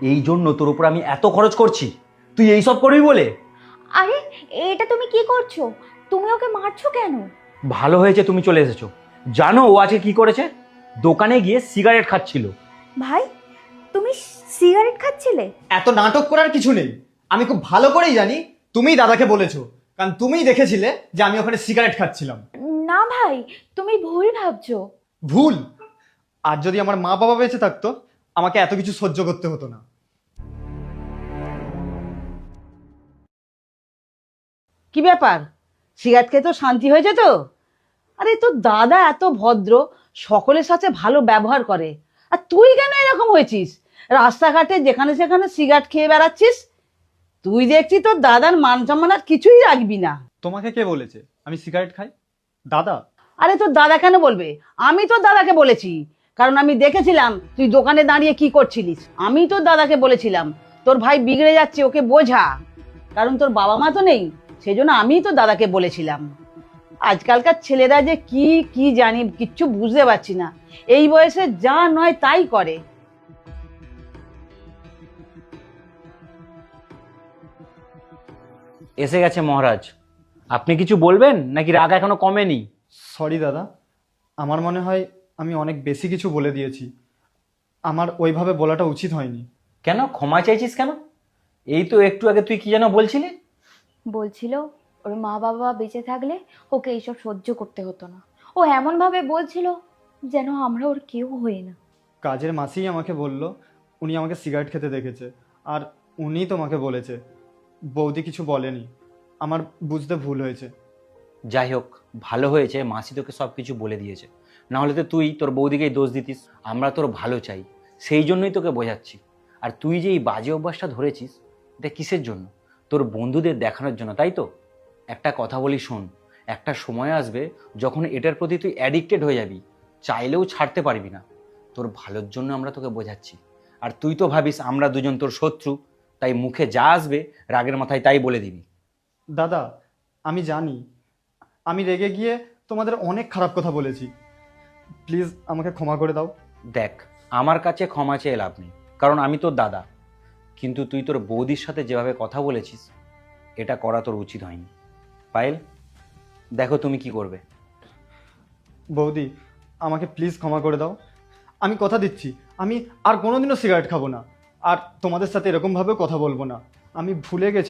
এই জন্য তোর উপর আমি এত খরচ করছি, তুই এইসব করবি বলে? আরে এটা তুমি কি করছো? তুমি ওকে মারছো কেন? ভালো হয়েছে তুমি চলে এসেছো। জানো ও আজকে কি করেছে? দোকানে গিয়ে সিগারেট খাচ্ছিল। ভাই, তুমি সিগারেট খাচ্ছিলে? এত নাটক করার কিছু নেই। আমি খুব ভালো করেই জানি তুমিই দাদাকে বলেছো, কারণ তুমিই দেখেছিলে যে আমি ওখানে সিগারেট খাচ্ছিলাম। না ভাই, তুমি ভুল ভাবছো। ভুল? আর যদি আমার মা বাবা বেঁচে থাকতো আমাকে এত কিছু সহ্য করতে হতো না। কি ব্যাপার, সিগারেট খেয়ে তো শান্তি হয়েছে তো? আরে তোর দাদা এত ভদ্র, সকলের সাথে ভালো ব্যবহার করে, আর তুই কেন এরকম হয়েছিস? রাস্তাঘাটে যেখানে সেখানে সিগারেট খেয়ে বেড়াচ্ছিস। তুই দেখছি তোর দাদার মান সম্মান আর কিছুই রাখবি না। তোমাকে কে বলেছে আমি সিগারেট খাই? দাদা। আরে তোর দাদা কেন বলবে? আমি তোর দাদাকে বলেছি, কারণ আমি দেখেছিলাম তুই দোকানে দাঁড়িয়ে কি করছিলিস। আমি তোর দাদাকে বলেছিলাম তোর ভাই বিগড়ে যাচ্ছে, ওকে বোঝা। কারণ তোর বাবা মা তো নেই, সেই জন্য আমি তোর দাদাকে বলেছিলাম। আজকালকার ছেলেরা যে কি কি জানি কিচ্ছু বুঝতে পারছি না, এই বয়সে যা নয় তাই করে। এসে গেছে মহারাজ। আপনি কিছু বলবেন নাকি রাগ এখনো কমেনি? সরি দাদা, আমার মনে হয় আমি অনেক বেশি কিছু বলে দিয়েছি। আমার ওইভাবে বলাটা উচিত হয়নি। কেন ক্ষমা চাইছিস কেন? এই তো একটু আগে তুই কি যেন বলছিলি? বলছিল ওর মা বাবা বেঁচে থাকলে ওকে এইসব সহ্য করতে হতো না। ও এমন ভাবে বলছিল যেন আমরা ওর কেউ হই না। কাজের মাসিই আমাকে বলল উনি আমাকে সিগারেট খেতে দেখেছে, আর উনিই তোমাকে বলেছে। বৌদি কিছু বলেনি। আমার বুঝতে ভুল হয়েছে। যাই হোক, ভালো হয়েছে মাসি তোকে সব কিছু বলে দিয়েছে, না হলে তো তুই তোর বৌদিকেই দোষ দিতিস। আমরা তোর ভালো চাই, সেই জন্যই তোকে বোঝাচ্ছি। আর তুই যে এই বাজে অভ্যাসটা ধরেছিস, এটা কিসের জন্য? তোর বন্ধুদের দেখানোর জন্য, তাই তো? একটা কথা বলি শোন, একটা সময় আসবে যখন এটার প্রতি তুই অ্যাডিক্টেড হয়ে যাবি, চাইলেও ছাড়তে পারবি না। তোর ভালোর জন্য আমরা তোকে বোঝাচ্ছি। আর তুই তো ভাবিস আমরা দুজন তোর শত্রু, তাই মুখে যা আসবে রাগের মাথায় তাই বলে দিবি। দাদা, আমি জানি আমি রেগে গিয়ে তোমাদের অনেক খারাপ কথা বলেছি। প্লিজ আমাকে ক্ষমা করে দাও। দেখ, আমার কাছে ক্ষমা চেয়ে লাভ নেই, কারণ আমি তোর দাদা। কিন্তু তুই তোর বৌদির সাথে যেভাবে কথা বলেছিস, এটা করা তোর উচিত হয়নি। পায়েল, দেখো তুমি কি করবে। বৌদি, আমাকে প্লিজ ক্ষমা করে দাও। আমি কথা দিচ্ছি আমি আর কোনোদিনও সিগারেট খাবো না, আর তোমাদের সাথে এরকমভাবেও কথা বলবো না। আমি ভুলে গেছি।